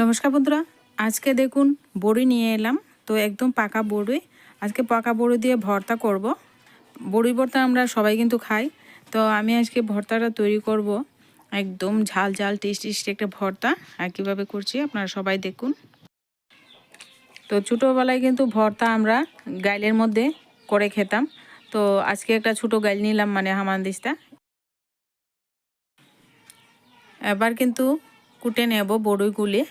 নমস্কার বন্ধুরা, আজকে দেখুন বড়ি নিয়ে এলাম। তো একদম পাকা বড়ি, আজকে পাকা বড়ি দিয়ে ভর্তা করব। বড়ি ভর্তা আমরা সবাই কিন্তু খাই। তো আমি আজকে ভর্তাটা তৈরি করব, একদম ঝাল ঝাল টেস্টি টেস্টি একটা ভর্তা। আর কীভাবে করছি আপনারা সবাই দেখুন। তো ছোটোবেলায় কিন্তু ভর্তা আমরা গাইলের মধ্যে করে খেতাম। তো আজকে একটা ছোটো গাইল নিলাম, মানে হামানদিস্তা। এবার কিন্তু কুটে নেব বড়িগুলি।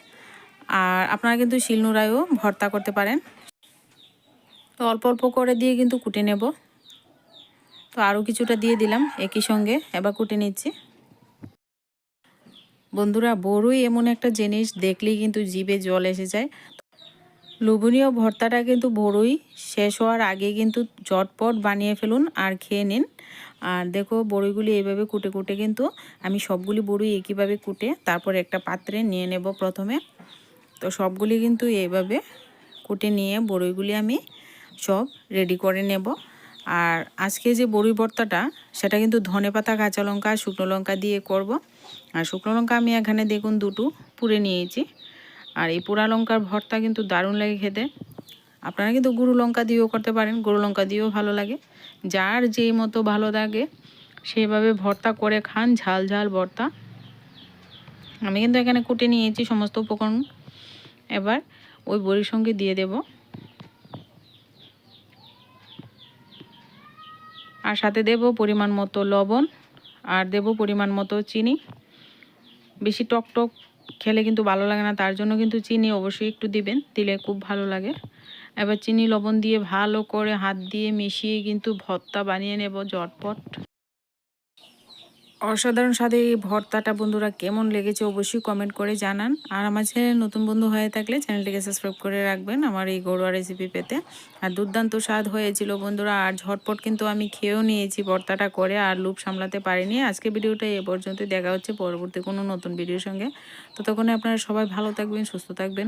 আর আপনারা কিন্তু শিলনোড়ায়ও ভর্তা করতে পারেন। তো অল্প অল্প করে দিয়ে কিন্তু কুটে নেব। তো আরও কিছুটা দিয়ে দিলাম একই সঙ্গে, এবার কুটে নিচ্ছি। বন্ধুরা, বড়ই এমন একটা জিনিস দেখলেই কিন্তু জিভে জল এসে যায়। লোভনীয় ভর্তাটা কিন্তু বড়ই শেষ হওয়ার আগে কিন্তু ঝটপট বানিয়ে ফেলুন আর খেয়ে নিন। আর দেখো বড়িগুলি এইভাবে কুটে কুটে কিন্তু আমি সবগুলি বড়ি একইভাবে কুটে তারপর একটা পাত্রে নিয়ে নেব প্রথমে। তো সবগুলি কিন্তু এইভাবে কুটে নিয়ে বড়িগুলি আমি সব রেডি করে নেব। আর আজকে যে বড়ি ভর্তাটা সেটা কিন্তু ধনেপাতা, কাঁচা লঙ্কা, শুকনো লঙ্কা দিয়ে করব। আর শুকনো লঙ্কা আমি এখানে দেখুন দুটো পুড়ে নিয়েছি। আর এই পোড়া লঙ্কার ভর্তা কিন্তু দারুণ লাগে খেতে। আপনারা কিন্তু গুঁড়ো লঙ্কা দিয়েও করতে পারেন, গুঁড়ো লঙ্কা দিয়েও ভালো লাগে। যার যেই মতো ভালো লাগে সেইভাবে ভর্তা করে খান, ঝাল ঝাল ভর্তা। আমি কিন্তু এখানে কুটে নিয়েছি সমস্ত উপকরণ। এবার ওই বড়ির সঙ্গে দিয়ে দেব। আর সাথে দেব পরিমাণ মতো লবণ, আর দেব পরিমাণ মতো চিনি। বেশি টক টক খেলে কিন্তু ভালো লাগে না, তার জন্য কিন্তু চিনি অবশ্যই একটু দিবেন, দিলে খুব ভালো লাগে। এবার চিনি লবণ দিয়ে ভালো করে হাত দিয়ে মিশিয়ে কিন্তু ভর্তা বানিয়ে নেব ঝটপট। অসাধারণ স্বাদে এই ভর্তাটা বন্ধুরা কেমন লেগেছে অবশ্যই কমেন্ট করে জানান। আর আমার চ্যানেল নতুন বন্ধু হয়ে থাকলে চ্যানেলটিকে সাবস্ক্রাইব করে রাখবেন আমার এই ঘরোয়া রেসিপি পেতে। আর দুর্দান্ত স্বাদ হয়েছিল বন্ধুরা, আর ঝটপট কিন্তু আমি খেয়েও নিয়েছি ভর্তাটা করে, আর লোভ সামলাতে পারিনি। আজকে ভিডিওটা এ পর্যন্ত, দেখা হচ্ছে পরবর্তী কোনো নতুন ভিডিওর সঙ্গে। ততক্ষণে আপনারা সবাই ভালো থাকবেন, সুস্থ থাকবেন।